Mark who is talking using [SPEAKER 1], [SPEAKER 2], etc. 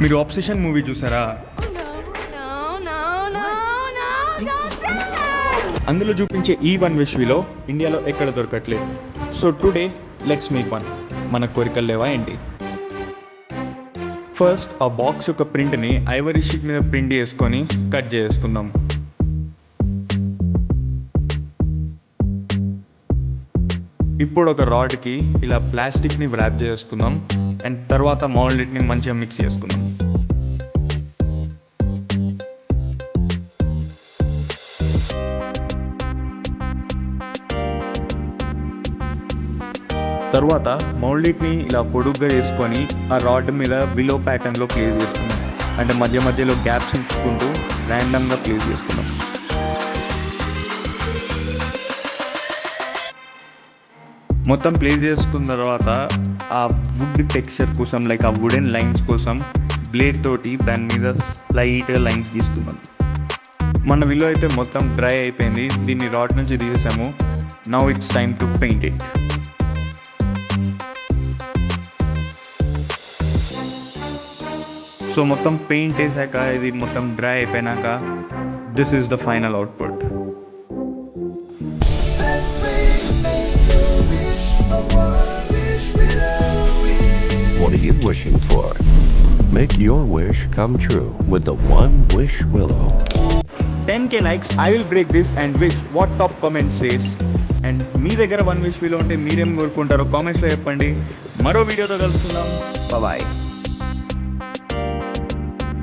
[SPEAKER 1] మీరు obsession movie చూసారా? అందులో చూపించే ఈ వన్ విష్లో ఇండియాలో ఎక్కడ దొరకట్లేదు. So today let's make one. మన కోరికలు లేవా ఏంటి? ఫస్ట్ ఆ బాక్స్ యొక్క ప్రింట్ని ఐవరీ షీట్ మీద ప్రింట్ చేసుకొని కట్ చేసుకుందాం. ఇప్పుడు ఒక రాడ్కి ఇలా ప్లాస్టిక్ని వ్రాప్ చేసుకుందాం అండ్ తర్వాత మౌల్డ్ని మంచిగా మిక్స్ చేసుకుందాం. తర్వాత మౌల్డ్ని ఇలా పొడుగ్గా చేసుకొని ఆ రాడ్ మీద బిలో ప్యాటర్న్లో ప్లేస్ చేసుకుందాం. అంటే మధ్య మధ్యలో గ్యాప్స్ ఉంచుకుంటూ ర్యాండమ్గా ప్లేస్ చేసుకుందాం. మొత్తం ప్లేస్ చేసుకున్న తర్వాత ఆ వుడ్ టెక్స్చర్ కోసం లైక్ ఆ వుడెన్ లైన్స్ కోసం బ్లేడ్ తోటి దాని మీద స్లైట్గా లైన్స్ తీసుకుందాం. మన విలో అయితే మొత్తం డ్రై అయిపోయింది. దీన్ని రాడ్ నుంచి తీసేసాము. Now it's time to paint it. So మొత్తం పెయింట్ వేసాక ఇది మొత్తం డ్రై అయిపోయినాక this is the final output.
[SPEAKER 2] What are you wishing for? Make your wish come true with the One Wish Willow.
[SPEAKER 1] 10K likes, I will break this and wish what top comment says. And మీ దగ్గర one wish విలో ఉంటే మీరేం కోరుకుంటారో కామెంట్స్లో చెప్పండి. మరో వీడియోతో కలుసుకుందాం. Bye.